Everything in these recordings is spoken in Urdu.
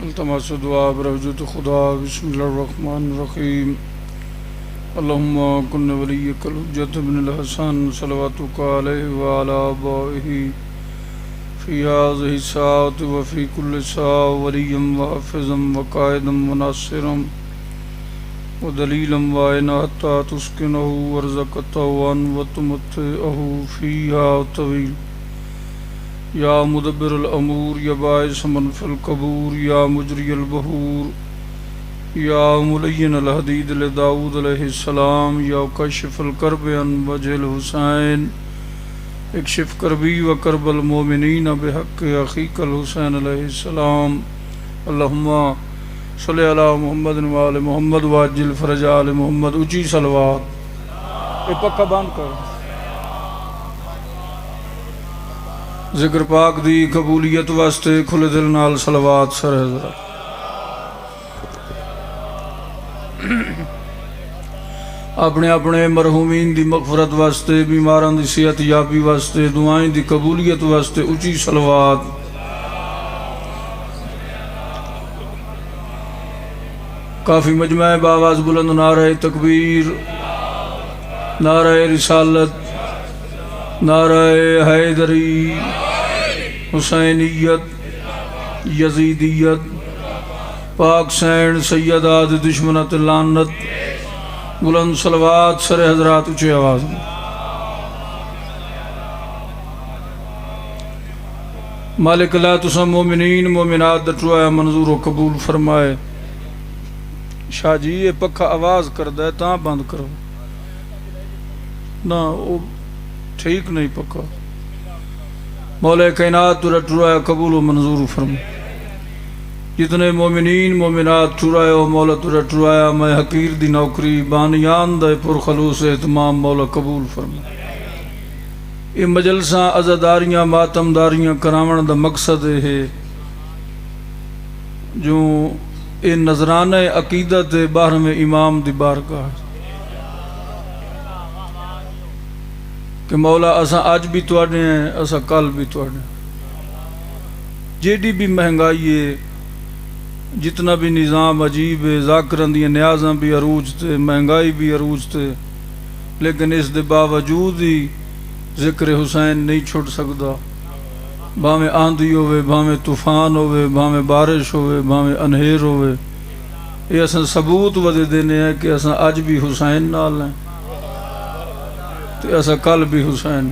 التماس دعا برحمت خدا بسم اللہ الرحمن الرحیم اللہم کن ولیک الحجت بن الحسن صلواتک علیہ وعلی آبائہ فی هذه الساعة وفی کل ساعة ولیا وحافظا وقائدا وناصرا ودلیلا وعینا حتی تسکنہ ورزقتہ وتمتعہ فیہا طویل یا مدبر الامور یا باعث من فی القبور یا مجری البحور یا ملین الحدید لداود علیہ السلام یا کشف الکرب عن وجہ الحسین اکشف کربی و کرب المومنین بحق اخیک الحسین علیہ السلام اللہم صلی علی محمد و آل محمد واجل فرج آل محمد اچھی صلوات پکا بند کر ذکر پاک دی قبولیت واسطے کھلے دل نال صلوات سر حضرت اپنے اپنے مرحومین دی مغفرت واسطے بیماران دی صحت یابی واسطے دعائیں دی قبولیت واسطے اچھی صلوات کافی مجمع باواز بلند نعرہ تکبیر نعرہ رسالت نعرہ حیدری حسینیت یزیدیت پاک سین سیدات دشمنت لعنت بلند صلوات سر حضرات اچھے آواز میں مالک اللہ تسم مومنین مومنات دٹروایا منظور و قبول فرمائے شاہ جی یہ پکھا آواز کر دے تاں بند کرو نا وہ ٹھیک نہیں پکا مولا کائنات ٹرائے قبول و منظور فرما جتنے مومنین مومنات ٹرائے و مولا ٹرایا میں حقیر دی نوکری بانیان دے پر خلوص اہتمام مولا قبول فرما یہ مجلساں عزاداریاں ماتمداریاں کراون دا مقصد ہے جو یہ نظرانہ عقیدت باہر میں امام دی بارگاہ کہ مولا اساں آج بھی توڑے ہیں اساں کل بھی توڑے ہیں جیڑی بھی مہنگائی ہے جتنا بھی نظام عجیب ہے ذاکران دی نیازاں بھی عروج تے مہنگائی بھی عروج تے لیکن اس دے باوجود ہی ذکر حسین نہیں چھوڑ سکتا بھامیں آندھی ہوئے بھامیں طوفان ہوئے بھامیں بارش ہوئے بھامیں انہیر ہوئے یہ اساں ثبوت ودے دینے ہیں کہ اساں آج بھی حسین نال ہیں تو ایسا کل بھی حسین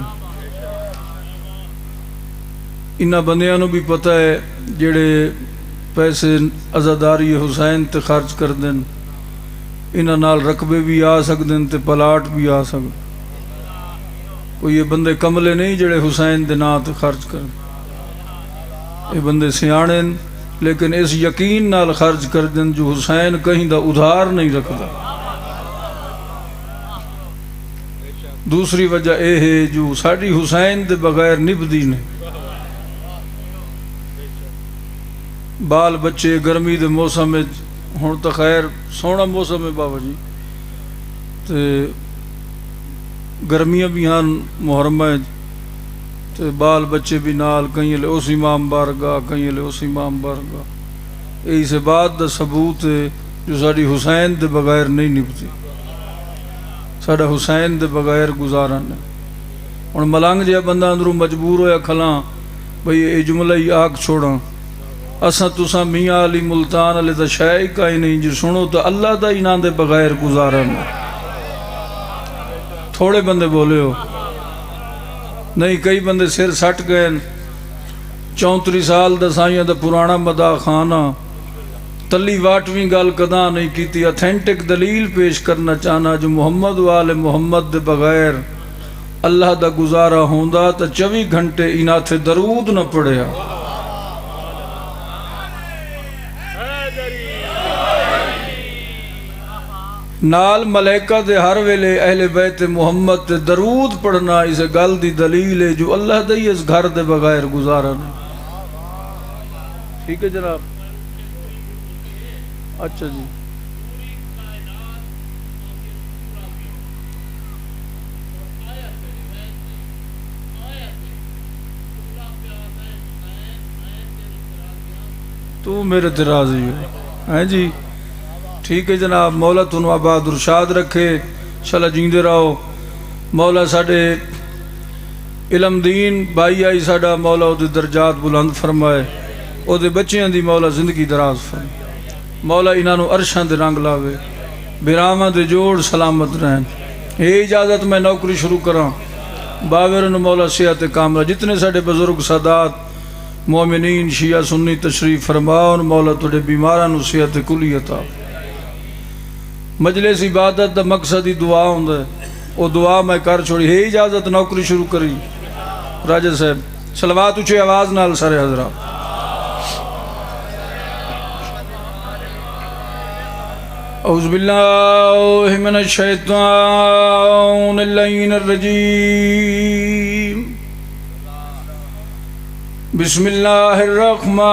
انہاں بندیاں نو بھی پتہ ہے جڑے پیسے عزاداری حسین تے خرچ کر دیں انہاں نال رقبے بھی آ سکدیں تے پلاٹ بھی آ سکدیں کوئی یہ بندے کملے نہیں جڑے حسین دے نا تے خرچ کر یہ بندے سیانے لیکن اس یقین نال خرچ کر دیں جو حسین کہیں دا ادھار نہیں رکھدا دوسری وجہ اے ہے جو ساڑی حسین دے بغیر نبدی نے بال بچے گرمی دے موسم میں ہون تا خیر سونا موسم ہے بابا جی تے گرمیاں بھی ہاں محرم ہے تے بال بچے بھی نال کہیں لے اس امام بارگاہ کہیں لے اس امام بارگاہ اس بات دا ثبوت ہے جو ساڑی حسین دے بغیر نہیں نبدی ساڑھا حسین دے بغیر گزارن ہے اور ملانگ جہاں بندہ اندروں مجبور ہویا کھلاں بھئی یہ جملہ ہی آگ چھوڑاں اساں تساں میاں علی ملتان علی دا شائع کا ہی نہیں جو سنو تو اللہ دا ہی نام دے بغیر گزارن ہے تھوڑے بندے بولے ہو نہیں کئی بندے سر سٹ گئے 34 سال دا سائیاں دا پرانا مدا خانہ تلی واٹویں گال کداں نہیں کیتی اتھینٹک دلیل پیش کرنا چاہنا جو محمد و آل محمد دے بغیر اللہ دا گزارا ہوندہ تا 24 گھنٹے انہاں تھے درود نہ پڑیا نال ملائکہ دے ہر ویلے اہل بیت محمد تے درود پڑھنا اسے گل دی دلیل ہے جو اللہ دے اس گھر دے بغیر گزارا نہیں ٹھیک ہے جناب اچھا جی تو میرے تے راضی ہو ہیں جی ٹھیک ہے جناب مولا تنو آباد ارشاد رکھے انشاءاللہ جیندے رہو مولا ساڈے علم دین بھائی آئی ساڈا مولا او دے درجات بلند فرمائے او دے بچیاں دی مولا زندگی دراز فرمائے مولا انہاں نو عرشاں دے رنگ لاوے براواں دے جوڑ سلامت رہن یہ اجازت میں نوکری شروع کراں باورن مولا صحت کاملہ جتنے ساڈے بزرگ سادات مومنین شیعہ سنی تشریف فرماؤن مولا تھوڑے بیماراں نو صحت کلی عطا مجلس عبادت دا مقصد ہی دعا ہوندا ہے او دعا میں کر چھوڑی ہے اجازت نوکری شروع کری راجہ صاحب صلوات اچھے آواز نال سارے حضرات اعوذ باللہ من الشیطان اللعین الرجیم بسم اللہ الرحمن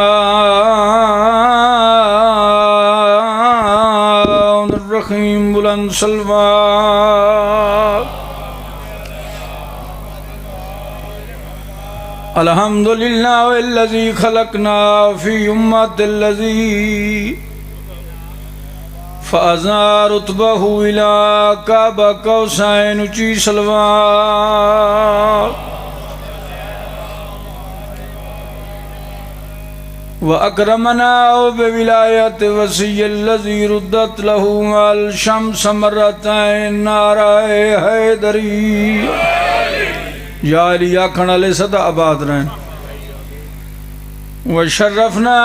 الرحیم بلند سلوات الحمدللہ والذی خلقنا فی امت اللذی فازا رتبہ الى کعبہ قوسین اچھی سلوات وَأَكْرَمَنَا بِوِلَایَةِ وَسِيِّ الَّذِي رُدَّتْ لَهُ الشَّمْسَ مَرَّتَيْن نَارَئِ حیدری یا علی آکھن علیہ صدا آباد رہیں وَشَرَّفْنَا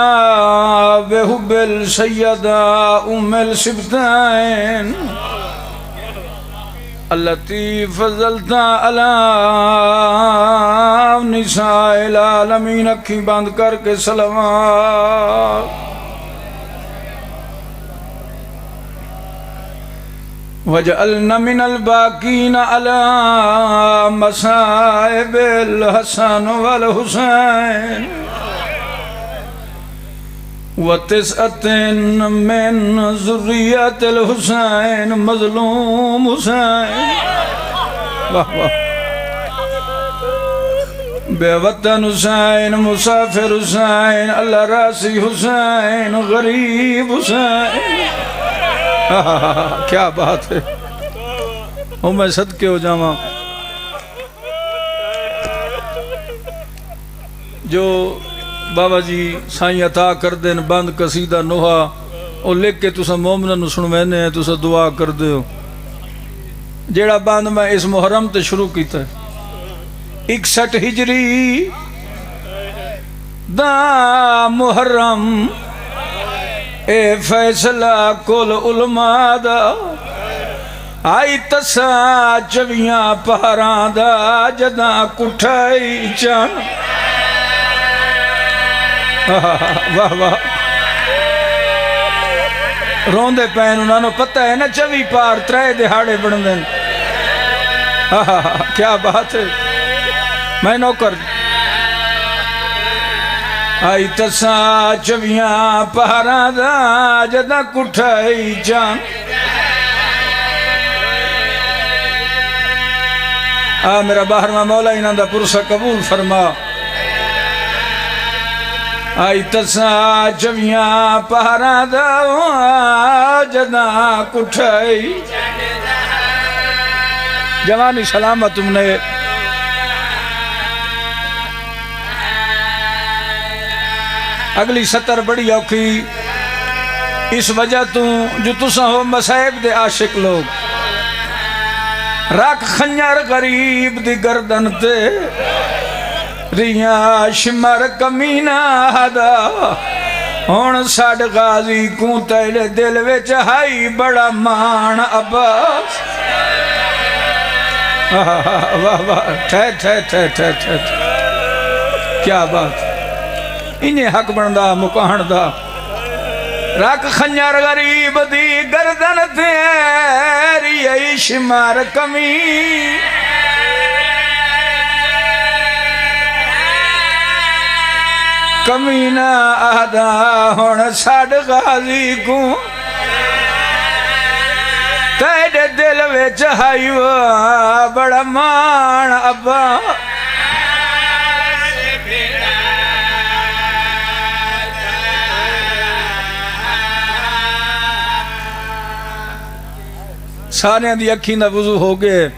بِحُبِّ السَّيَّدَةِ أُمِّ السِّبْطَيْن التي فضلت على نساء العالمین اکھی بند کر کے سلوات وجعلنا من الباقین على مصائب الحسن والحسین وتسعة من ذریت الحسین مظلوم حسین واہ واہ بے وطن حسین مسافر حسین اللہ راسی حسین غریب حسین کیا بات ہے او میں صدقے ہو جاواں جو بابا جی سائیں عطا کر دین بند قصیدہ نوحہ او لکھ کے تسا مومنن سنوینے ہیں تسا دعا کر دے ہو جیڑا بند میں اس محرم تے شروع کیتا ہے 61 ہجری دا محرم اے فیصلہ کل علماء دا آئی تسا چویاں پہران دا جداں کٹھائی چان واہ واہ روندے پین انہوں نے پتہ ہے نا چوی پار ترائے دہاڑے بڑھندن کیا بات ہے میں نوکر آئی تسا چویاں پہران دا جداں کٹھائی چان میرا باہرواں مولا انہاں دا پرسہ قبول فرما آئی تسا چویاں پہران دا جداں کٹھائی جوانی سلامت تم نے اگلی سطر بڑی اوکھی اس وجہ تو جو تسا ہو مسائب دے عاشق لوگ رکھ خنجر غریب دی گردن تے ریاں شمر کمینہ ہدا ہون ساڑھ غازی کون تیلے دل وچ ہائی بڑا مان عباس واہ واہ ٹھہر کیا بات انہیں حق بندہ مکہن دا رکھ خنجر غریب دی گردن تیری ای شمار کمی کمینہ آدھا ہون ساڑھ غازی کو تیرے دل وچ ہائیو بڑا مان ابا سارے دی اکھیں دا وضو ہو گئے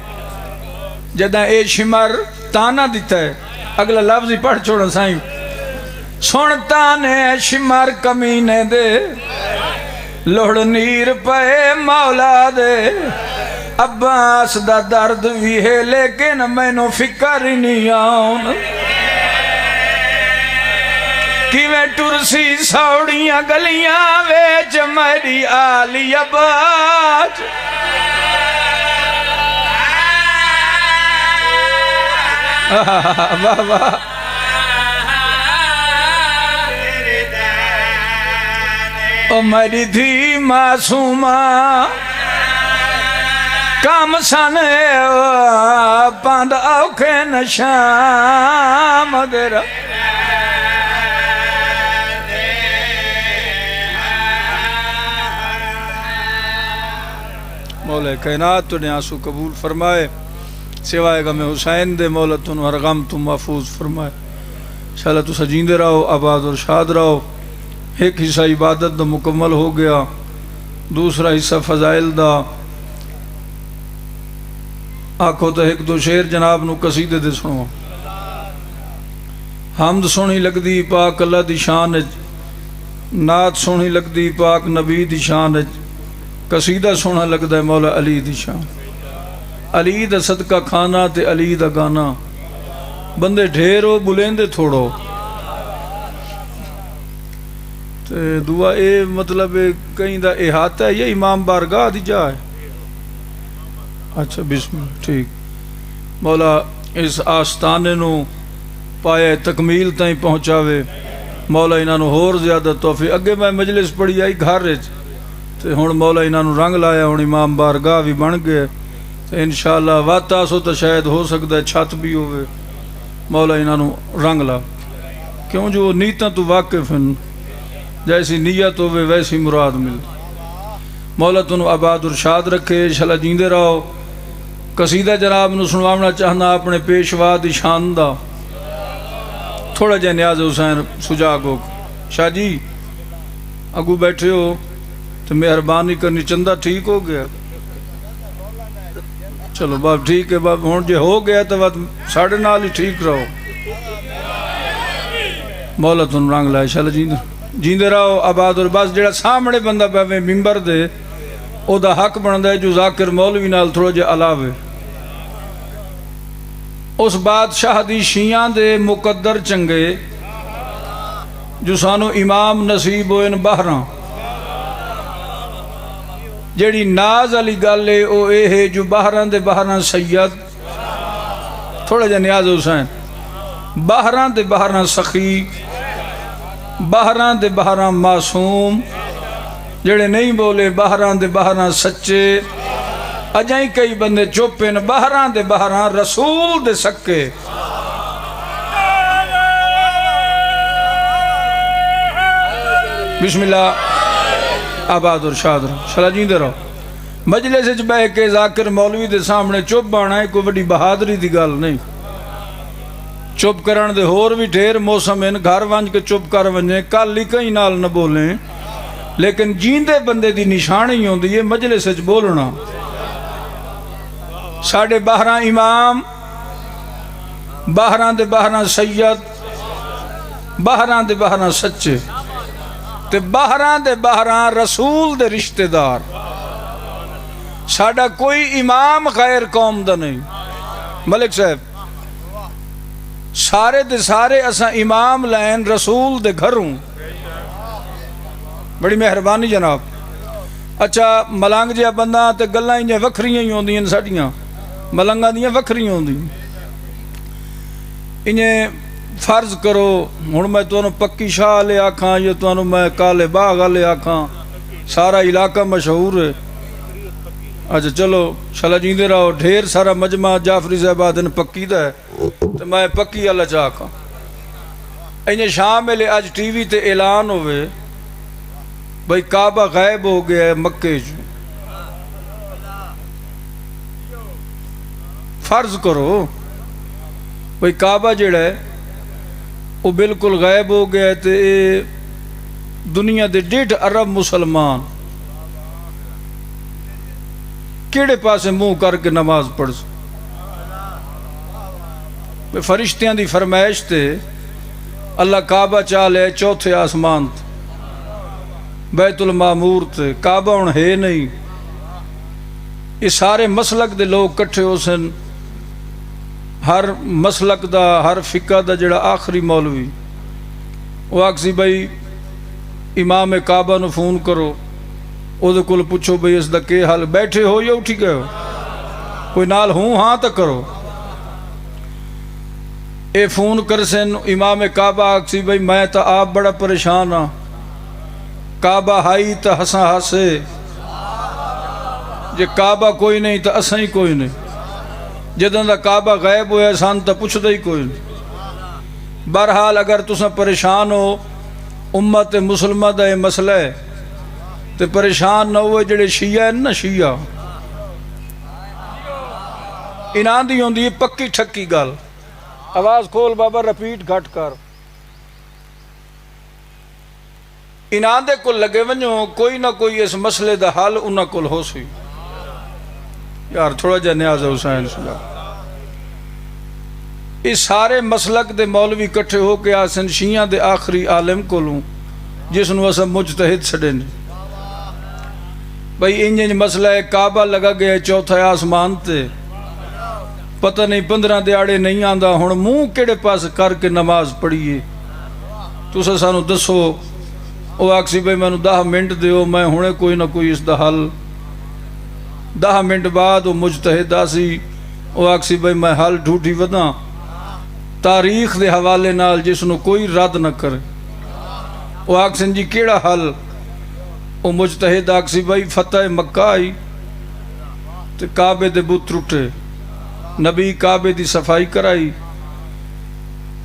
جدہ اے شمر تانا دیتا ہے اگلا لفظ ہی پڑھ چھوڑا سائیں سنتا نے شمر کمینے دے لوڑ نیر پے مولا دے عباس دا درد بھی ہے لیکن میں نو فکر نہیں آؤں کہ میں ٹرسی سوڑیاں گلیاں ویچ میری آلی عباس واہ واہ او میری دھی معصومہ کام سن پاند اوکھے نشام دیرا مولا کائنات تو نے آنسو قبول فرمائے سوائے غم حسین دے مولا تن ہر غم تم محفوظ فرمائے انشاءاللہ تو سجیندے رہو آباد اور شاد رہو ایک حصہ عبادت دا مکمل ہو گیا دوسرا حصہ فضائل دا آنکھو تو ایک دو شعر جناب نو قصیدے دے سنو حمد سونی لگ دی پاک اللہ دی شان نعت سونی لگ دی پاک نبی دی شان قصیدہ سونا لگ دا مولا علی دی شان علی دا صدقہ کھانا تے علی دا گانا بندے ڈھیرو بلیندے تھوڑو تے دعا اے مطلب کہیں دا احاطہ ہے یہ امام بارگاہ دی جائے اچھا بسم اللہ ٹھیک مولا اس آستانے نو پائے تکمیل تائیں پہنچاوے مولا انہوں ہور زیادہ توفیق اگے میں مجلس پڑھی آئی گھر رہے تے ہون مولا انہوں رنگ لایا ہون امام بارگاہ بھی بن گئے تے انشاءاللہ واتا سو تو شاید ہو سکتا ہے چھت بھی ہوئے مولا انہوں رنگ لا کیوں جو نیتاں تو واقف ہیں جیسی نیت ہوئے ویسی مراد مل مولا تنو آباد اور شاد رکھے انشاءاللہ جیندے رہو قصیدہ جناب نو سنوانا چاہنا اپنے پیشوا دی شان دا تھوڑا جے نیاز حسین سجاگ ہو شاہ جی اگو بیٹھے ہو تو مہربانی کرنی چندہ ٹھیک ہو گیا چلو باپ ٹھیک ہے باپ ہون جے ہو گیا تو بات ساڑھے نال ہی ٹھیک رہو مولا تن رنگ لائے انشاءاللہ جیندے رہو آباد اور بس جڑا سامنے بندہ پہ ممبر دے او دا حق بندہ ہے جو ذاکر مولوی نال تھوڑا جے علاوے اس بادشاہ دی شیعہ دے مقدر چنگے جو سانو امام نصیب ہوئن بہراں جیڑی ناز علی گالے او اے ہے جو بہران دے بہران سید تھوڑا جا نیاز حسین بہران دے بہران سخی بہران دے بہران معصوم جیڑے نہیں بولے بہران دے بہران سچے اجائیں کئی بندے چوپیں بہران دے بہران رسول دے سکے بسم اللہ آباد اور شاد رہو شاہ جیندے رہو مجلس اچ بہ کے ذاکر مولوی دے سامنے چپ بانا ہے کوئی بڑی بہادری دی گل نہیں چپ کرن دے ہور بھی ڈھیر موسم ہیں گھر وانج کے چپ کر ونجیں کل ہی کہیں نال نہ بولیں لیکن جیندے بندے دی نشانی ہوندی ہے مجلس اچ بولنا ساڑھے بہران امام بہران دے بہران سید بہران دے بہران سچے تے بہران دے بہران رسول دے رشتہ دار ساڑھا کوئی امام غیر قوم دا نہیں ملک صاحب سارے دے سارے اساں امام لائن رسول دے گھروں بڑی مہربانی جناب اچھا ملانگ جیا بندہ تے گلہ انہیں وکھریاں ہی ہوندی ہیں ساڑیاں ملنگاں دیاں وکھریاں ہوندی انہیں فرض کرو ہن میں تو پکی شاہ لے آکھاں یہ تو میں کالے باغ لے آکھاں سارا علاقہ مشہور ہے اچھا چلو شالا جیندے رہو ڈھیر سارا مجمع جعفری صاحبات ان پکی دا ہے تو میں پکی اللہ چاہاں انہیں شامل آج ٹی وی تے اعلان ہوئے بھئی کعبہ غائب ہو گیا ہے مکے جو فرض کرو بھئی کعبہ جڑا ہے وہ بالکل غائب ہو گیا ہے تے دنیا دے 1.5 ارب مسلمان کیڑے پاسے منہ کر کے نماز پڑھ فرشتیاں دی فرمائش تے اللہ کعبہ چاہ لے چوتھے آسمان تے بیت المعمور تے کعبہ ہن ہے نہیں یہ سارے مسلک دے لوگ کٹھے ہو سن ہر مسلک دا ہر فقہ دا جڑا آخری مولوی وہ آکسی بھائی امام کعبہ نو فون کرو او دے کول پوچھو بھائی اس دا کے حال بیٹھے ہو یا اٹھی گئے ہو کوئی نال ہوں ہاں تو کرو اے فون کر سن امام کعبہ آکسی بھائی میں تا آپ بڑا پریشان ہاں کعبہ ہائی تا ہساں ہاسے جے کعبہ کوئی نہیں تا اساں ہی کوئی نہیں جدن دا کعبہ غائب ہویا سان تا پوچھ ہی کوئی نہیں بہرحال اگر تساں پریشان ہو امت مسلمہ دا یہ مسئلہ ہے تے پریشان نہ ہوئے جڑے شیعہ ہیں نا شیعہ انہاں دی ہوندی پکی ٹھکی گل آواز کھول بابا رپیٹ گھٹ کر انہاں دے کل لگے ونجو کوئی نہ کوئی اس مسئلے دا حل انہاں کل ہو سی یار تھوڑا جا نیاز حسین صلاح اس سارے مسلک دے مولوی کٹھے ہو کے آسن شیعہ دے آخری عالم کو لوں جس نو اسا مجتہد چھڑے نے بھئی انجن مسئلہ ہے کعبہ لگا گیا چوتھا آسمان تے پتہ نہیں 15 دیاڑے نہیں آندہ ہن منہ کیڑے پاس کر کے نماز پڑھیے تو سانو دسو او آکسی بھئی میں 10 منٹ دیو میں ہونے کوئی نہ کوئی اس دا حل 10 منٹ بعد وہ مجتہد آسی او آکسی بھئی میں حل ڈھوٹی ودا تاریخ دے حوالے نال جس نو کوئی رد نہ کرے او آکسن جی کیڑا حل او مجتہد آکسی بھئی فتح مکہ آئی تے کعبے دے بت ٹوٹے نبی کعبے دی صفائی کرائی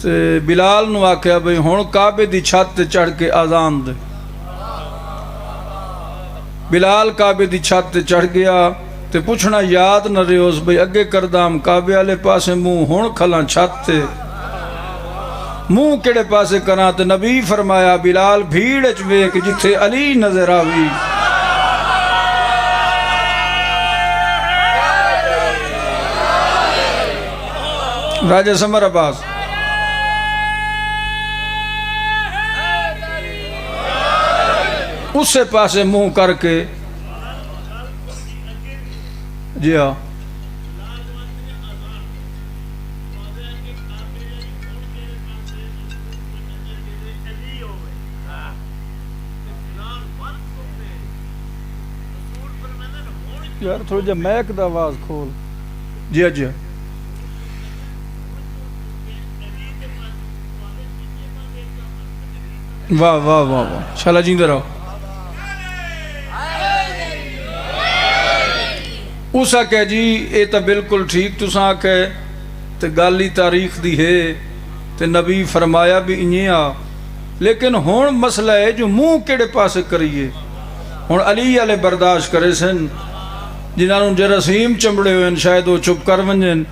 تے بلال نو آکھیا بھئی ہن کعبے دی چھت تے چڑھ کے آزان دے بلال کعبے دی چھت تے چڑھ گیا تے پوچھنا یاد نہ ریوز بھئی اگے کردام کعبے والے پاسے منہ ہن کھلاں چھت تے منہ کیڑے پاسے کراں تے نبی فرمایا بلال بھیڑ وچ ویکھ جتھے علی نظر آوی راجہ سمر عباس اس سے پاسے منہ کر کے جی ہاں یار تھوڑا جا میک دا آواز کھول جی ہاں جی ہاں واہ واہ واہ واہ شالا جیندے رہو اسا کہ جی اے تا بالکل ٹھیک تساں کہ تے گالی تاریخ دی ہے تے نبی فرمایا بھی انہیں آ لیکن ہون مسئلہ ہے جو منہ کیڑے پاسے کریے ہون علی علیہ برداشت کرے سن جنہوں جرسیم چمڑے ہوئے شاید وہ چپ کر ونجن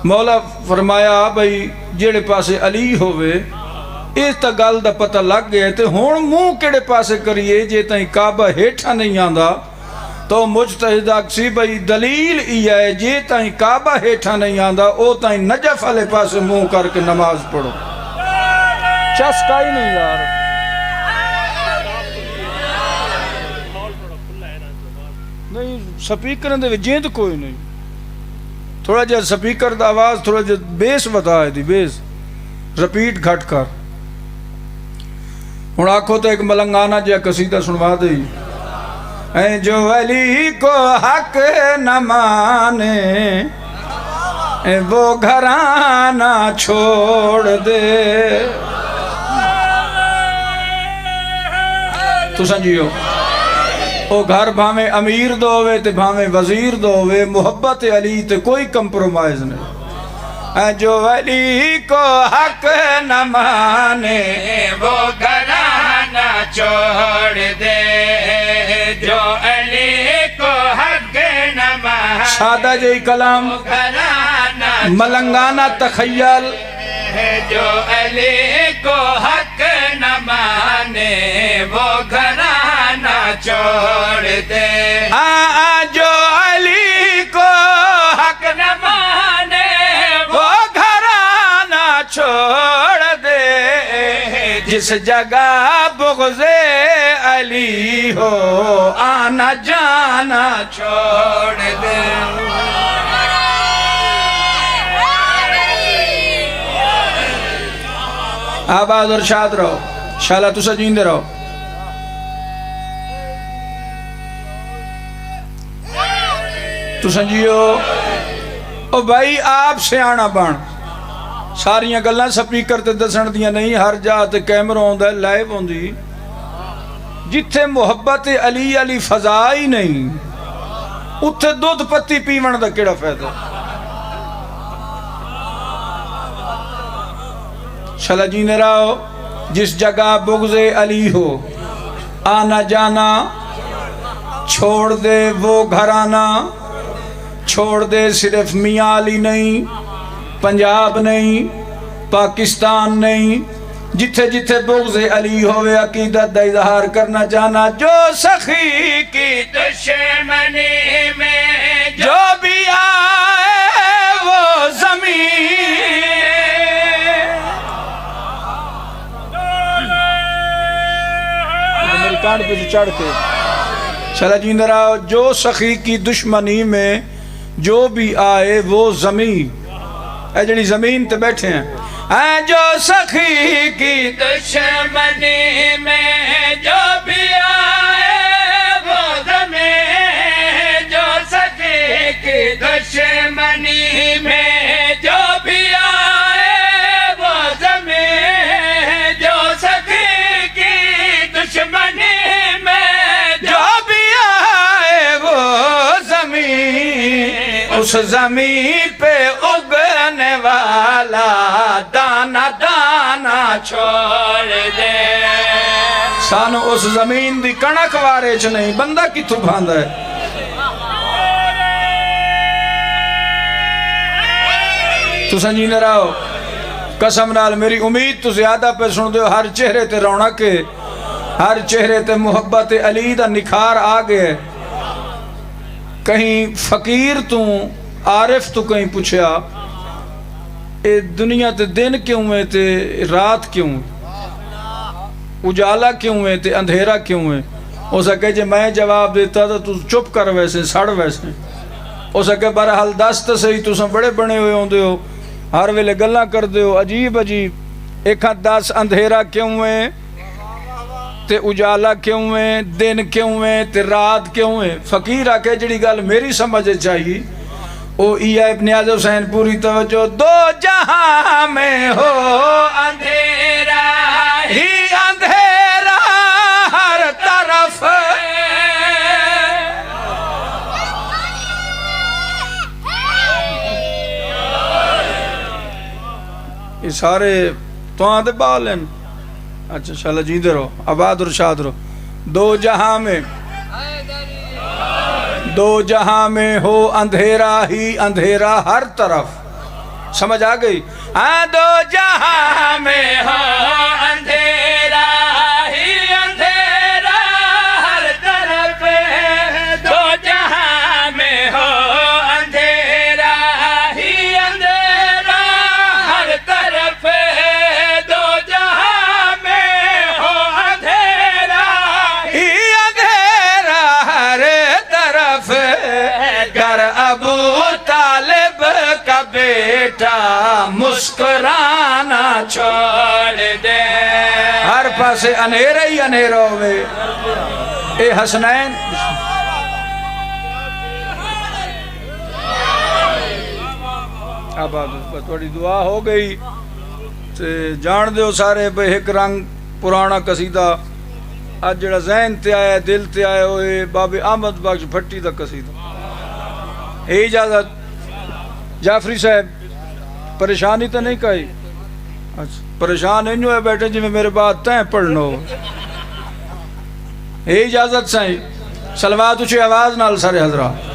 مولا فرمایا بھئی جیڑے پاسے علی ہوئے اس تا گل دا پتہ لگ گئے تے ہون منہ کیڑے پاسے کریے جے تائیں کعبہ ہیٹھا نہیں آندہ تو مجتہد آکسی بھئی دلیل ای ہے جے تائیں کعبہ ہیٹھا نہیں آندہ او تائیں نجف والے پاسے منہ کر کے نماز پڑھو چسکا ہی نہیں یار نہیں سپیکر دے جیند کوئی نہیں تھوڑا جا سپیکر دا آواز تھوڑا جا بیس بتا ہے دی بیس رپیٹ گھٹ کر ہن آکھو تو ایک ملنگانہ جا قصیدہ سنوا دے اے جو علی کو حق نہ مانے اے وہ گھرانہ چھوڑ دے تو سنجیو او گھر بھامے امیر دووے تے بھامے وزیر دووے محبت علی تے کوئی کمپرومائز نہیں اے جو علی کو حق نہ مانے وہ گھرانہ چھوڑ دے جو علی کو حق نہ مانے سادہ جی کلام ملنگانہ تخیل جو علی کو حق نہ مانے وہ گھرانہ چھوڑ دے جو علی جس جگہ بغض علی ہو آنا جانا چھوڑ دے آباد اور شاد رہو شالا تو سجیندے رہو تو سنجیو او بھائی آپ سے آنا بان ساریاں گلنا سپیکر تے دسن دیا نہیں ہر جا تے کیمرہ ہوندہ ہے لائیو ہوندی جتھے محبت علی علی فضائی نہیں اتھے دودھ پتی پیون دا کیڑا فیدہ شلا جینے رہو جس جگہ بغض علی ہو آنا جانا چھوڑ دے وہ گھرانا چھوڑ دے صرف میاں علی نہیں پنجاب نہیں پاکستان نہیں جتھے جتھے بغض علی ہوئے عقیدت دا اظہار کرنا جانا جو سخی کی دشمنی میں جو بھی آئے وہ زمین میری کانڈ پہ چڑھ کے چلا جیندہ رہا جو سخی کی دشمنی میں جو بھی آئے وہ زمین اے جنی زمین تے بیٹھے ہیں اے جو سخی کی دشمنی میں جو بھی آئے وہ زمین جو سخی کی دشمنی میں جو بھی آئے وہ زمین جو سخی کی دشمنی میں جو بھی آئے وہ زمین اس زمین پہ اگنے والا دانا دانا چھوڑ دے سانو اس زمین دی کنک وارے چ نہیں بندہ کی تو بھاندہ ہے تو سنجینے رہو قسم نال میری امید تو زیادہ پہ سن دو ہر چہرے تے رونق ہر چہرے تے محبت علی دا نکھار آگے کہیں فقیر تو عارف تو کہیں پوچھیا اے دنیا تے دن کیوں ہے تے رات کیوں اجالا کیوں ہے تے اندھیرا کیوں ہے ہو سکے جے میں جواب دیتا تو چپ کر ویسے سڑ ویسے ہو سکے برحال دست صحیح تو سن بڑے بنے ہوئے ہوں دے ہو ہر ویلے گلہ کر دے ہو عجیب عجیب ایک ہاتھ دس اندھیرا کیوں ہے تے اجالا کیوں ہے دن کیوں ہے تے رات کیوں ہے فقیر آکے جڑی گل میری سمجھے چاہیے او ایہ ابن نیاز حسین پوری توجہ دو جہاں میں ہو اندھیرا ہی اندھیرا ہر طرف یہ سارے تو آدھے بالن اچھا شاء اللہ جیندے رہو آباد اور شاد رہو دو جہاں میں ہو اندھیرا ہی اندھیرا ہر طرف سمجھ آ گئی دو جہاں میں ہو اندھیرا ہی اندھیرا ہر طرف دو جہاں میں ہو اندھیرا ہی اندھیرا ہر طرف دو جہاں میں ہو اندھیرا ہی اندھیرا ہر طرف گر ابو طالب کا بیٹا مسکرانا چھوڑ دے ہر پاسے انہیرے ہی انہیرہ ہوئے اے حسنین اب تھوڑی دعا ہو گئی جان دیو سارے بے ایک رنگ پرانا قصیدہ آج جڑا ذہن تے آیا دل تے آیا ہوئے باب احمد بخش بھٹی دا قصیدہ اے اجازت جعفری صاحب پریشانی تو نہیں کہی پریشان نہیں ہوئے بیٹھے جی میں میرے بات تین پڑھنو اے اجازت سائیں سلوات اچھے آواز نال سارے حضرات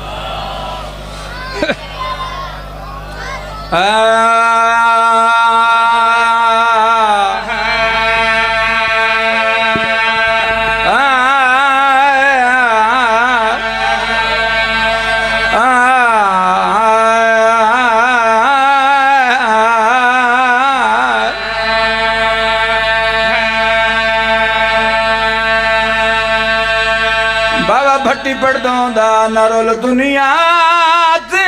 مٹی پڑدوں دا نہ رول دنیا تے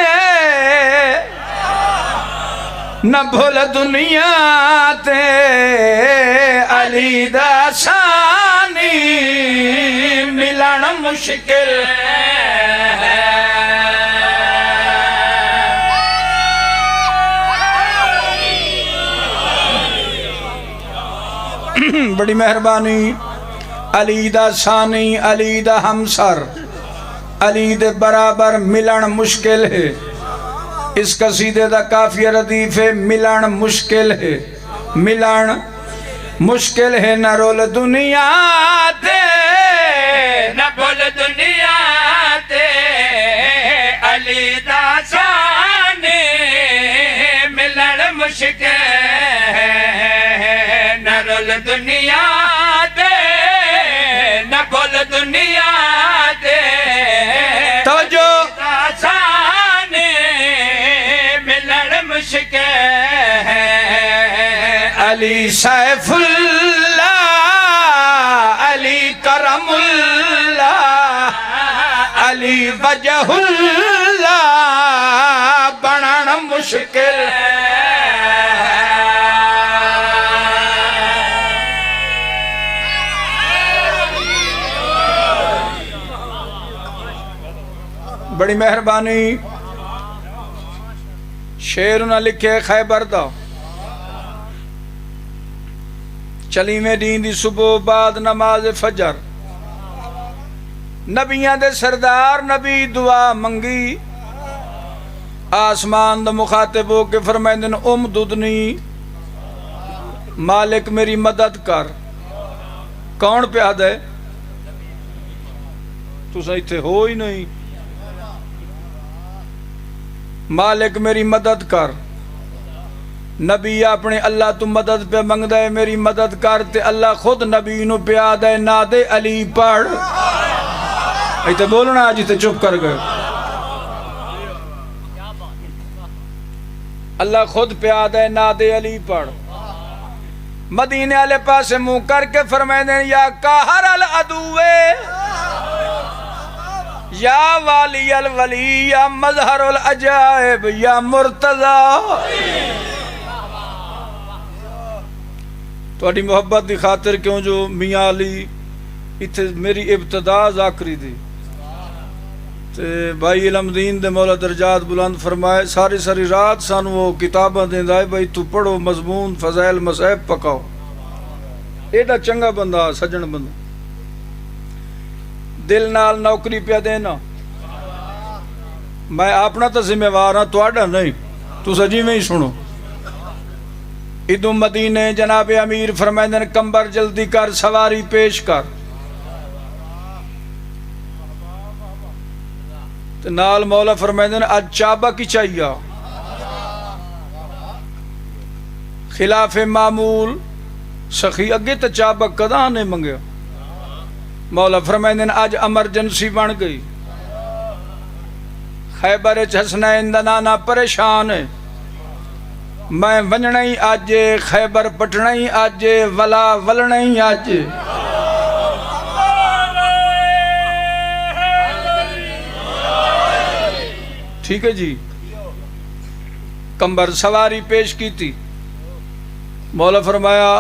نہ بھول دنیا تے علی دا شانی ملن مشکل بڑی مہربانی علی دا ثانی علی دا ہمسر علی دے برابر ملن مشکل ہے اس قصیدے دا کافیہ ردیف ہے ملن مشکل ہے ملن مشکل ہے نہ رول دنیا تے نہ بول دنیا تے علی دا ثانی ملن مشکل نہ رول دنیا تے نہ بول دنیا تے تو جو ثانی ملن مشکل علی سیف اللہ علی کرم اللہ علی وجہ اللہ بنان مشکل بڑی مہربانی شعر نہ لکھے خیبر دا چلی میں دین دی صبح بعد نماز فجر نبیاں دے سردار نبی دعا منگی آسمان دا مخاطب ہو کے فرمائندن ددنی مالک میری مدد کر کون پیاد ہے تو سہی تھے ہو ہی نہیں مالک میری مدد کر نبی اپنے اللہ تو مدد پہ منگ دے میری مدد کر تے اللہ خود نبی نو پیاد ہے ناد علی پڑھ ایتے بولنا آج تے چپ کر گئے اللہ خود پیاد ہے ناد علی پڑھ مدینے والے پاسے منہ کر کے فرمائے دیں یا قاہر العدوے یا والی الولی یا مظہر العجائب یا مرتضی تو اڈی محبت دی خاطر کیوں جو میاں علی اتھے میری ابتدا ذاکری دی تے بھائی علم دین دے مولا درجات بلند فرمائے ساری ساری رات سان وہ کتاباں دیں دائے بھائی تو پڑھو مضمون فضائل مصائب پکاؤ ایڈا چنگا بندہ سجن بندہ دل نال نوکری پہ دینا میں اپنا تو ذمہ وار ہاں تواڈا نہیں تو سجی میں ہی سنو ادو مدینے جناب امیر فرمائندن کمبر جلدی کر سواری پیش کر نال مولا فرمائندن آج چابا کی چاہیے خلاف معمول سخی اگے تو چابا کدا نے منگیا مولا فرمائندن آج ایمرجنسی بن گئی خیبر حسنین دا نانا پریشان ہے میں ونجنا ہی آج خیبر پٹنا ہی آج ولا ولنا ہی آج ٹھیک ہے جی کمبر سواری پیش کی تھی مولا فرمایا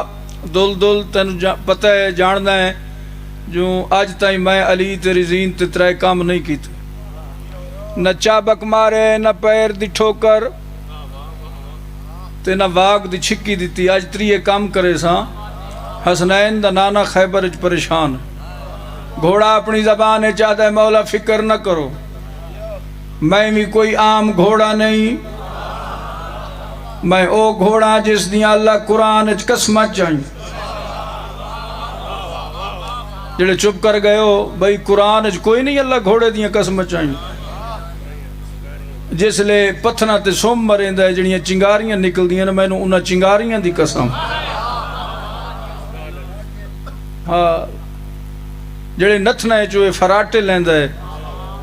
دل دل تین پتہ ہے جاننا ہے جو آج تائیں میں علی تیری زین تے ترائے کام نہیں کی تھی نہ چابک مارے نہ پیر دی ٹھوکر تے نہ واگ دی چھکی دیتی آج تریے کام کرے ساں حسنین دا نانا خیبر اچ پریشان گھوڑا اپنی زبان ہے چاہتا ہے مولا فکر نہ کرو میں بھی کوئی عام گھوڑا نہیں میں او گھوڑا جس دیا اللہ قرآن اچ قسمہ چاہیں جڑے چپ کر گئے ہو بھئی قرآن اچ کوئی نہیں اللہ گھوڑے دیا قسمہ چاہیں جس لے پتھنا تے سوم مرین دے جڑیاں چنگاریاں نکل دیا نا میں نے انہاں چنگاریاں دی قسم ہاں جڑے نتھنا ہے جو فراٹے لیندہ ہے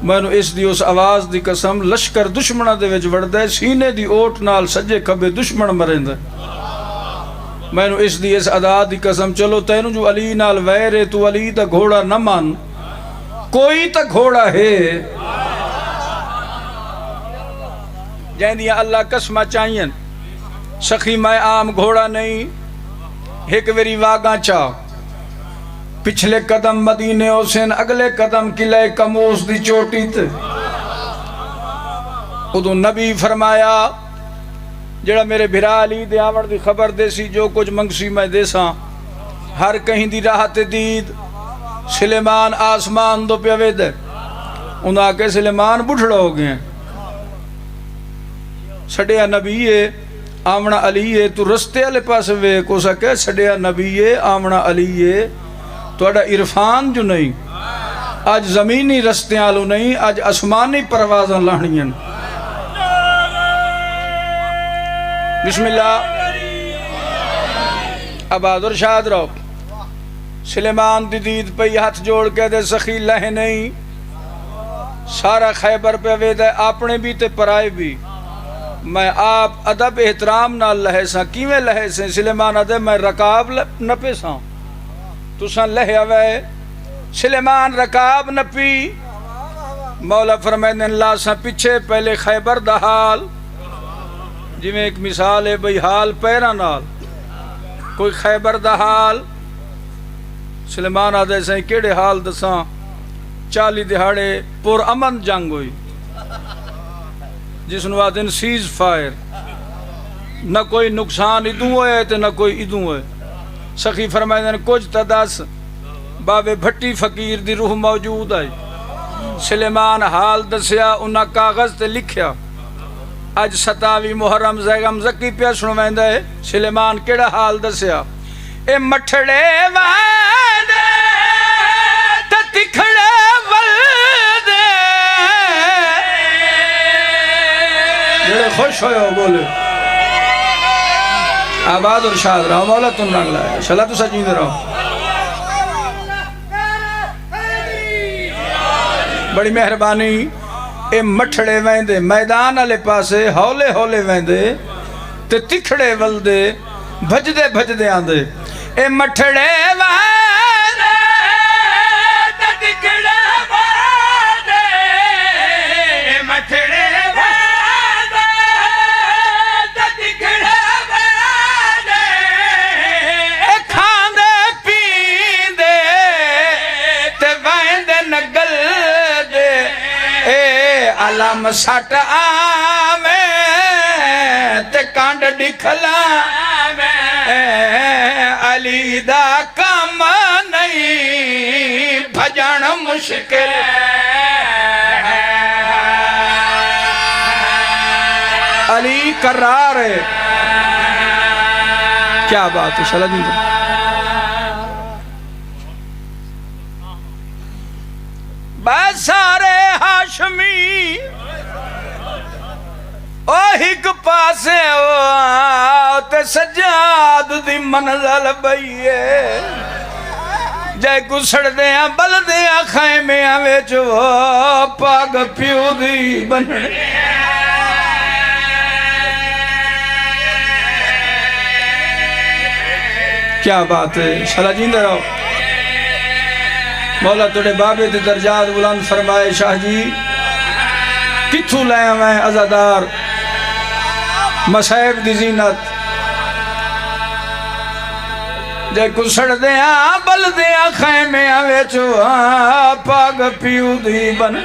میں نے اس دی اس آواز دی قسم لشکر دشمنہ دے وچ وڑدا ہے سینے دی اوٹ نال سجے کھبے دشمن مریندا ہے میں نے اس دی اس ادا دی قسم چلو تینوں جو علی نال ویر ہے تو علی دا گھوڑا نہ مان کوئی تا گھوڑا ہے جہندیاں اللہ قسمہ چاہیے سخی میں عام گھوڑا نہیں ایک ویری واگاں چاہ پچھلے قدم مدینے حسین اگلے قدم قلعہ کموس دی چوٹی تے ادو نبی فرمایا جڑا میرے بھرا علی دے آوڑ دی خبر دے سی جو کچھ منگسی میں دے ساں ہر کہیں دی راحت دید سلیمان آسمان دو پیوے دے انہوں آکے سلیمان بڑھڑا ہو گئے سڑیا نبی ہے آمنا علی ہے تو رستے علی پاس وے کو سکے سڑیا نبی ہے آمنا علی ہے تو اڑا عرفان جو نہیں آج زمینی رستے آلو نہیں آج اسمانی پروازاں لہنی ہیں بسم اللہ آباد اور شاد رہو سلیمان دی دید پہ ہاتھ جوڑ کے دے سخی لہ نہیں سارا خیبر پہ وے دے اپنے بھی تے پرائے بھی میں آپ ادب احترام نہ لہے ساں کیویں لہے ساں سلیمان ادب میں رکاب نپے ساں تو ساں لہے ہوئے سلیمان رکاب نپی مولا فرمائن اللہ ساں پچھے پہلے خیبر دا حال جی میں ایک مثال ہے بھئی حال پیرا نال کوئی خیبر دا حال سلیمان آدھے سائیں کیڑے حال دساں 40 دہاڑے پر امن جنگ ہوئی جس نو آدھن سیز فائر نہ کوئی نقصان ادوں ہوئے تے نہ کوئی ادوں ہوئے سخی فرمائن کچھ تداس باب بھٹی فقیر دی روح موجود آئی سلیمان حال دسیا انہا کاغذ تے لکھیا آج 27 محرم زیغم زکی پیا سنوائندہ ہے سلیمان کیڑا حال دسیا اے مٹھڑے وائدے تا تکھڑے والدے جڑے خوش ہوئے ہو بولے آباد اور شاد رہا مولا تم رنگ لائے شلا تو سجیدے رہو بڑی مہربانی اے مٹھڑے ویندے میدان علی پاسے ہولے ہولے ویندے تے تکھڑے ولدے بھجدے بھجدے آندے اے مٹھڑے ویندے تے تکھڑے ولدے اے مٹھڑے ویندے تے تکھڑے ولدے اے کھاندے پیندے تے ویندے نگل دے اے علم سٹ آمیں تے کانڈ ڈکھلا علی دا کام نہیں بھجن مشکل علی قرار ہے کیا بات ہے شلا جی بس سارے ہاشمی او ہک پاسے تے سجاد دی منزل بئیے جائے گسڑ دیاں بل دیاں خیمیاں ویچو پاگ پیو دی بننے کیا بات ہے شلا جیندے رہو مولا توڑے بابے تے درجات بلند فرمائے شاہ جی کتھو لائے میں عزادار مسائب دی زینت جے کسڑ دیاں بل دیاں خیمے ویچو پاگ پیو دی بن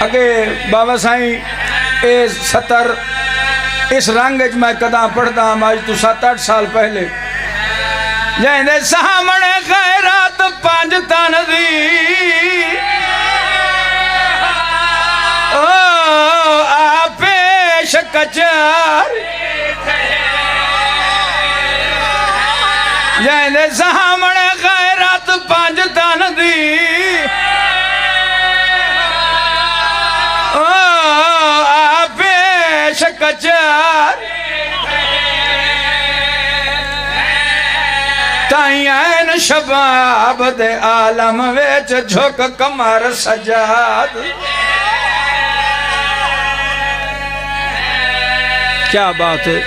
اگے بابا سائیں اے 70 اس رنگج میں قدام پڑھتا ہم آج تو 7-8 سال پہلے جہنے سامنے خیرات 5 تن دی پیش کچار جہنے سامنے خیرات 5 تن دی پیش کچار تائین شباب دے عالم ویچ جھک کمر سجاد کیا بات ہے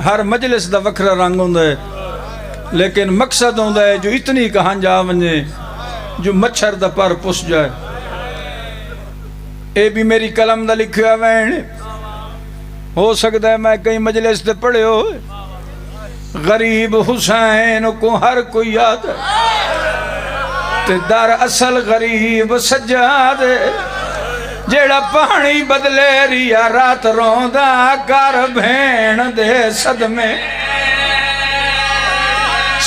ہر مجلس دا وکھرا رنگ ہوندا ہے لیکن مقصد ہوندا ہے جو اتنی کہاں جا ونجے جو مچھر دا پر پس جائے. اے بھی میری قلم دا لکھیا وین ہو سکتا ہے میں کئی مجلس تے پڑھے ہو. غریب حسین کو ہر کوئی یاد ہے تے در اصل غریب سجاد جیڑا پانی بدلے ریا رات روندا کر بھین دے صدمے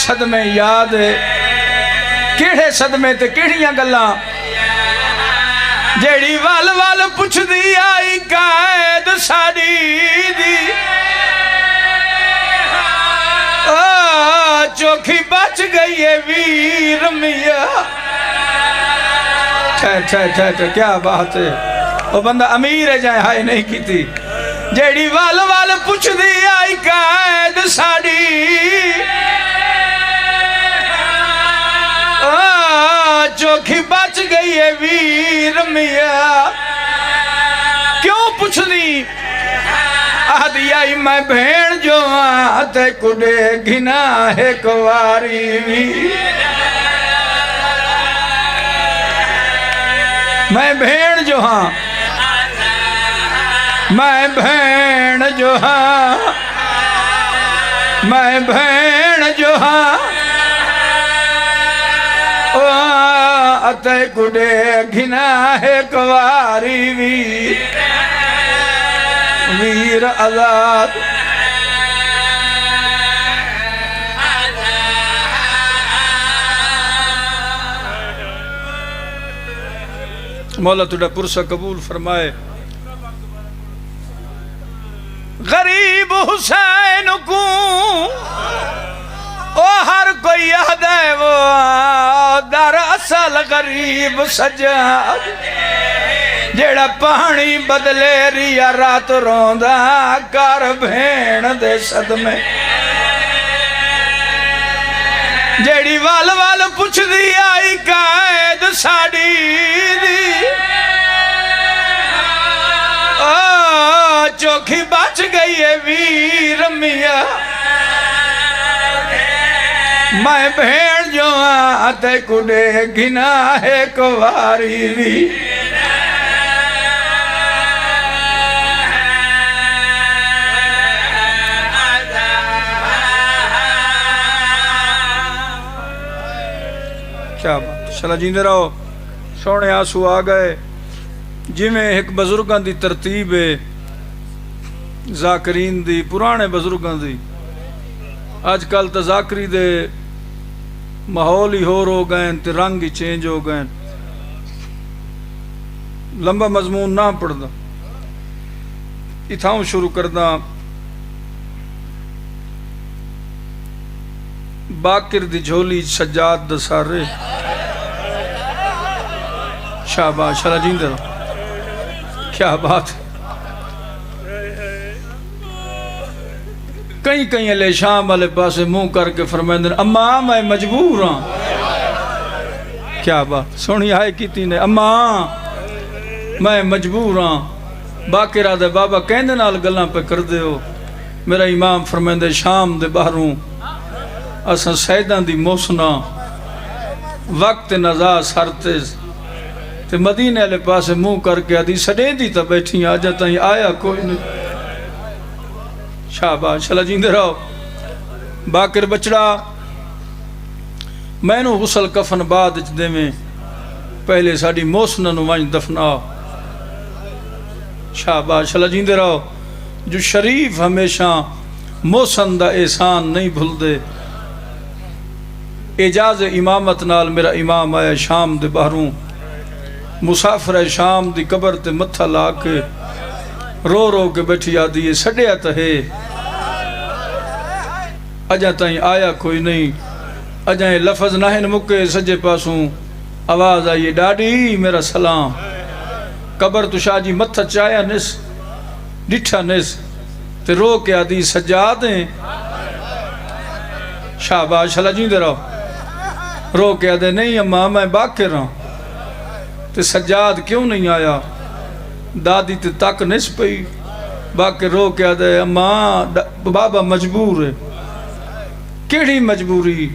صدمے یاد کیڑے صدمے تے کیڑیاں گلاں جیڑی وال وال پوچھ دی آئی قائد ساڑی دی چوکھی بچ گئی ہے ویر میاں. کیا بات ہے وہ بندہ امیر ہے جائے ہائے نہیں کی تھی. جیڑی وال وال پوچھ دی آئی قائد ساڑی چوکھی بچ گئی ہے ویر میاں. کیوں پوچھ دی آدھی آئی میں بھین جو آتے کڑے گھنا ہے کواری بھی. میں بھین جو ہاں میں بھین جو ہاں میں بھین جو ہاں آتے کڑے گھنا ہے کواری بھی. ویر آزاد مولا تُوڑا پرسہ قبول فرمائے. غریب حسین کو او ہر کوئی یاد ہے وہ در اصل غریب سجاد جیڑا پانی بدلے ریا رات روندا کر بھین دے صدمے جیڑی وال وال پوچھ دی آئی قائد ساڑی دی چوکھی بچ گئی ہے ویر میاں. میں بھین جو آتے کڑے گھنا ہے کواری بھی. کیا بات چلا جیندے رہو. سونے آنسو آ گئے جی میں ایک بزرگان دی ترتیب ہے ذاکرین دی پرانے بزرگان دی. آج کل تا ذاکری دے ماحول ہی ہو گئے تے رنگ ہی چینج ہو گئے. لمبا مضمون نہ پڑھدا اتھاؤں شروع کردہ. باکر دی جھولی سجاد دسارے شاباش شالا جیندے رہو. کیا بات کئی کئی علیہ شام والے پاسے منہ کر کے فرمائیں دن اماں میں مجبور ہاں. کیا بات سونی آئے کیتی نے اماں میں مجبور ہاں. باقی رہا دے بابا کہندے نال گلاں پہ کر دے ہو. میرا امام فرمائیں دے شام دے باہروں اساں سیدان دی موسنا وقت نزا سرتز تے مدینے علیہ پاسے منہ کر کے آدھی سڑیں دی تا بیٹھی آ جاتا ہی آیا کوئی نہیں. شاباش شالا جیندے رہو. باکر بچڑا میں نو غسل کفن بعد دے میں پہلے ساڑی موسنا نو وائن دفنا. شاباش شالا جیندے رہو. جو شریف ہمیشہ موسن دا احسان نہیں بھول دے. اجاز امامت نال میرا امام آیا شام دے باہروں مسافر شام دی قبر تے متھا لا کے رو رو کے بیٹھی آدھی ہے سڑیا تہے اجا تائیں آیا کوئی نہیں. اجائیں لفظ ناہن مکے سجے پاسوں آواز آئیے ڈاڈی میرا سلام. قبر تو شاہ جی متھا چایا نس ڈٹھا نس تے رو کے آدھی سجادیں. شاباش شالا جیندے رہو. رو کے آدھے نہیں اماں میں باکر رہا تے سجاد کیوں نہیں آیا. دادی تے تک نس پئی باقی رو کے آدھے اماں بابا مجبور ہے. کیڑی مجبوری؟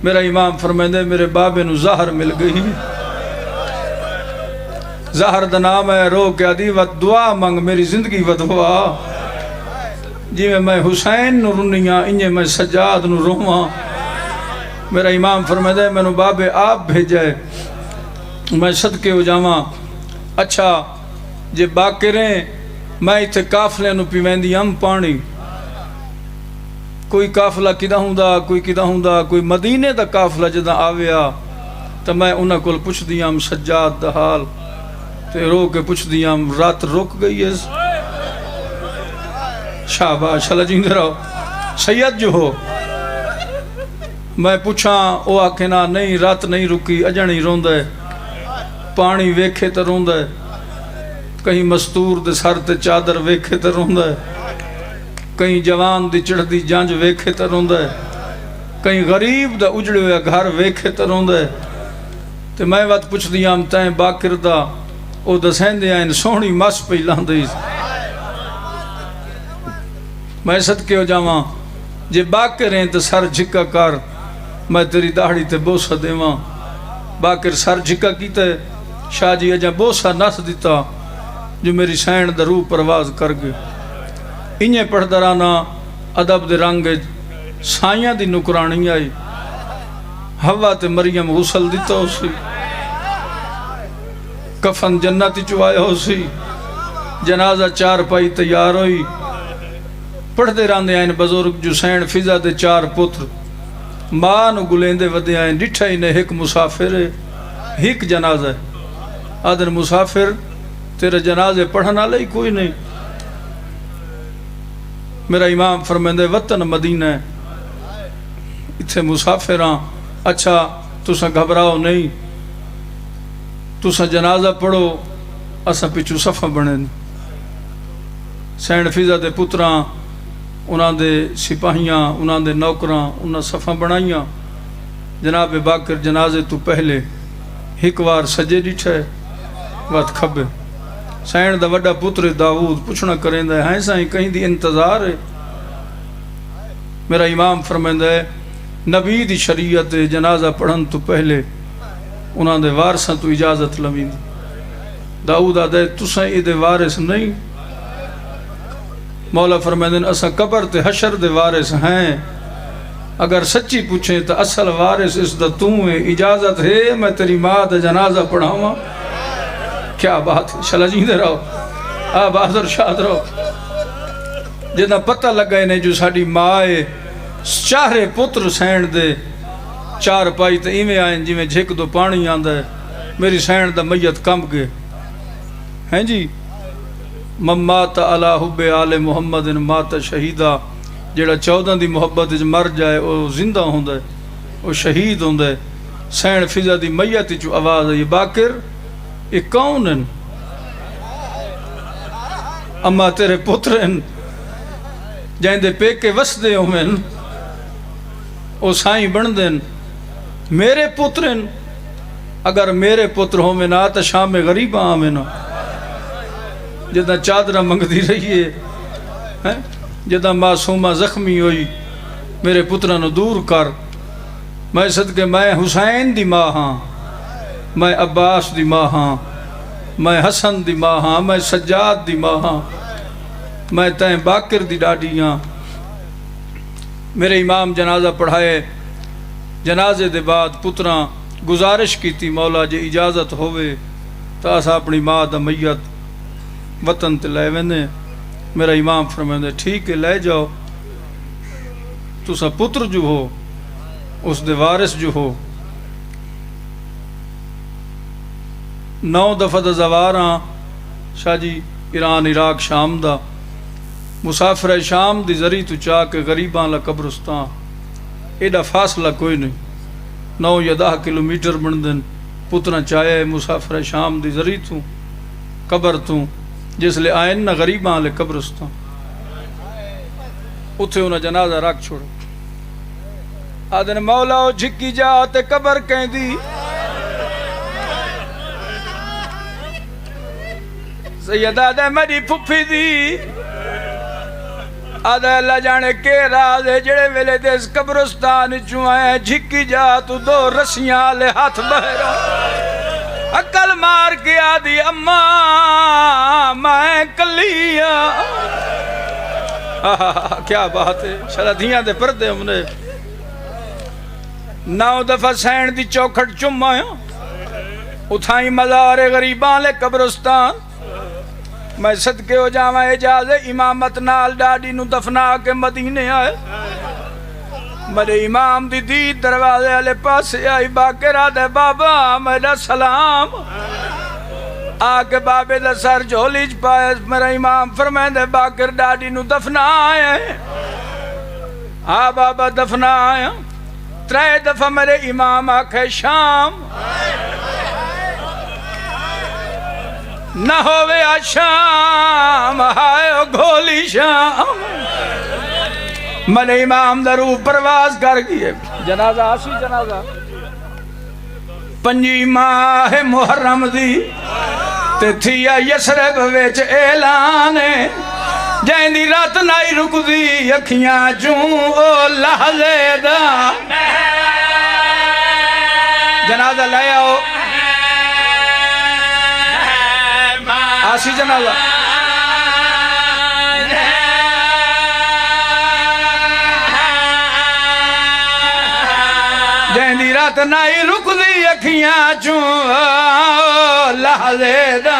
میرا امام فرمائندے میرے بابے نو زہر مل گئی. زہر دا نام ہے. رو کے آدھی وقت دعا منگ میری زندگی ودوا. جی میں حسین نو رنیاں انجے میں سجاد نو رواں. میرا امام فرمائندے میں نو بابے آپ بھیجائے میں صدقے ہو جاواں. اچھا جے باقریں میں اتھے کافلے نو پیویندی ہم پانی. کوئی کافلہ کدہ ہوں دا کوئی مدینے دا کافلہ جدہ آویا تو میں انہاں کول پوچھ دیا ہم سجاد دا حال. تے رو کے پوچھ دیا ہم رات رک گئی ہے. شاباش اللہ جیندے رہو. سید جو ہو میں پوچھاں او آکھنا نہیں رات نہیں رکی اجانی روندہ ہے. پانی ویکھے تے روندہ ہے. کہیں مستور دے سر تے چادر ویکھے تے روندہ ہے. کہیں جوان دی چڑھ دی جانج ویکھے تے روندہ ہے. کہیں غریب دا اجڑے ہویا گھر ویکھے تے روندہ ہے. تے میں وقت پوچھ دیا ہم تائیں باقر دا او دسین دے آئین سونی مس پہ لاندے. میں صدقے ہو جاواں جے باقر ہیں تے سر جھکا کر میں تیری داڑھی تے بوسہ دیواں. باقر سر جھکا کیتے شاہ جی اجا بوسہ نس دیتا جو میری سین دا روح پرواز کر گئے. انہیں پڑھ درانا ادب دے رنگ سائیاں دی نکرانی آئی. ہوا تے مریم غسل دیتا ہو سی. کفن جنتی چوایا ہو سی. جنازہ چار پائی تیار ہوئی. پڑھ دے راندے آئین بزرگ جو سین فضا دے چار پتر ماں نو گلیندے ودے آئین. ڈٹھا ہی نے ایک مسافر ہے ایک جنازہ ہے. آدھر مسافر تیرے جنازے پڑھنا لئی کوئی نہیں. میرا امام فرمیندے وطن مدینہ ہے اتھے مسافراں. اچھا تساں گھبراؤ نہیں تساں جنازہ پڑھو اساں پچھو صفہ بنے. سین فضا دے پتراں انہاں دے سپاہیاں انہاں دے نوکراں انہاں صفہ بنائیاں. جناب باقر جنازے تو پہلے ایک وار سجے ڈٹھے وقت کھبے. سین دا وڈا پتر داؤد پوچھنا کریں دے ہیں سائیں کہیں دی انتظار ہے. میرا امام فرمائندہ ہے نبی دی شریعت جنازہ پڑھن تو پہلے انہاں دے وارثاں تو اجازت لویں. داؤد آدھے تساں اے دے وارث نہیں. مولا فرمائندے اساں قبر تے حشر دے وارث ہیں. اگر سچی پوچھیں تو اصل وارث اس دا توں ہے. اجازت ہے میں تیری ماں دا جنازہ پڑھاواں. کیا بات ہے. شالا جیندے رہو بہادر شاد رہو. جنہ پتہ لگا ہے جو ساڑی ماں ہے چارے پتر سین دے چار پائی تے ایمیں آئیں جی میں جھک دو پانی آندہ ہے. میری سین دا میت کم گئے ہیں جی. ممات علی حب آل محمد مات شہیدہ. جیڑا 14 دی محبت مر جائے وہ زندہ ہوندہ ہے وہ شہید ہوندہ ہے. سین فضا دی میت جو آواز ہے یہ باقر یہ کون ہیں؟ اما تیرے پتر ہیں جائیں دے پیکے وس دے ہوئے او سائیں بن دیں. میرے پتر ہیں اگر میرے پتر ہوئے نا تو شام غریباں آمیں نا. جدہ چادرہ منگ دی رہی ہے جدہ معصومہ زخمی ہوئی میرے پترانو دور کر. میں صدقے میں حسین دی ماں ہاں میں عباس دی ماں ہاں میں حسن دی ماں ہاں میں سجاد دی ماں ہاں میں تائیں باقر دی ڈاڈی ہاں. میرے امام جنازہ پڑھائے. جنازے دے بعد پتراں گزارش کی تھی مولا جے اجازت ہوئے تو اسا اپنی ماں دا میت وطن تے لے ویندے. میرا امام فرمائندے ٹھیک ہے لے جاؤ. تسا پتر جو ہو اس دے وارث جو ہو. 9 دفعہ دا زواراں شاہ جی ایران عراق شام دا مسافر شام دی ذری تو چاہ کے غریباں لا قبرستان ایڈا فاصلہ کوئی نہیں. 9 یا 10 کلومیٹر بن دن پترا چاہے مسافر شام دی ذری تو قبر تو جس لے آئین نہ غریباں لے قبرستان اتھے انہاں جنازہ رکھ چھوڑا. آدھن مولا جھکی جا تے قبر کہیں دی. سیدہ دے میری پھپھی دی آدھا اللہ جانے کے راز ہے جڑے ویلے دے اس قبرستان چوں آئے جھکی جا تو دو رسیاں لے ہاتھ بہرا عقل مار کے آدھی اماں میں کلیا کیا بات ہے شرادیاں دے پردے ہم نے 9 دفعہ سین دی چوکھٹ چم آیا اتھائیں مزار غریبان لے قبرستان میں صدقے ہو جاواں اجازت امامت نال ڈاڈی نو دفنا کے مدینے آئے میرے امام دی دید دروازے والے پاسے آئی باقرہ دے بابا میرا سلام آکے بابے دا سر جھولیج پائے میرا امام فرمائے دے باقر ڈاڈی نو دفنا آئے ہاں بابا دفنا آیا 3 دفعہ میرے امام آکھے شام نہ ہوئے شام ہائے گھولی شام میرے امام درو پرواز کر گئے جنازہ آسی جنازہ 5 ماہ محرم دی تے تھیا یسرب ویچ اعلانے جائیں دی رات نائی رک دی اکھیاں چون او لحظے دا جنازہ لے آؤ آسی جنازہ جائیں دی رات نائی رک دی اکھیاں چون لحظے دا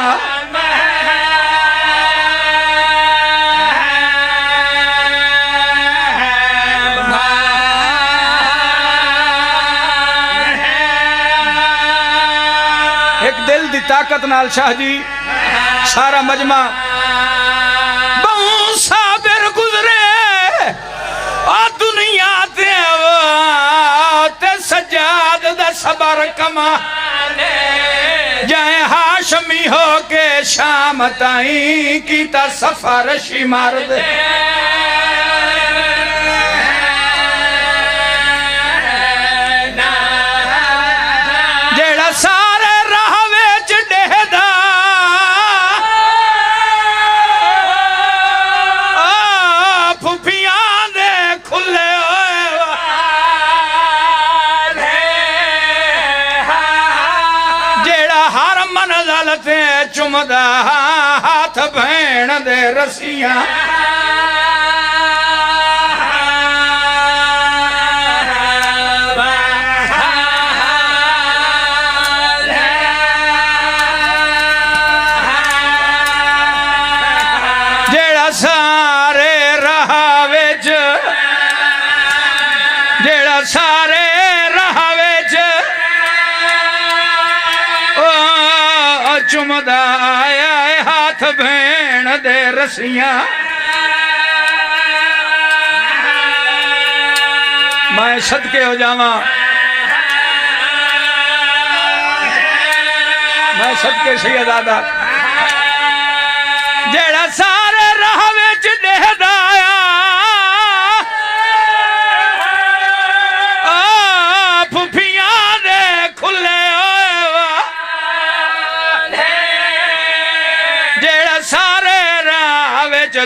ایک دل دی طاقت نال شاہ جی سارا مجمع بہوں صابر گزرے اور دنیا تے سجاد دا صبر کمانے جائیں ہاشمی ہو کے شام تائیں کیتا سفر شمار دے جیڑا سارے راہ ویچ ڈہدا پھوپیاں دے کھلے چمدہ ہاتھ بھین دے رسیاں جیڑا سارے راہ وچ جیڑا سارے راہ وچ چمدہ آیا ہے ہاتھ بھین دے رسیاں میں صدقے ہو جاواں میں صدقے سید آدھا جیڑا سارے راہ وچ ڈہدا آیا پھوپیاں دے کھلے سارے راہ وچ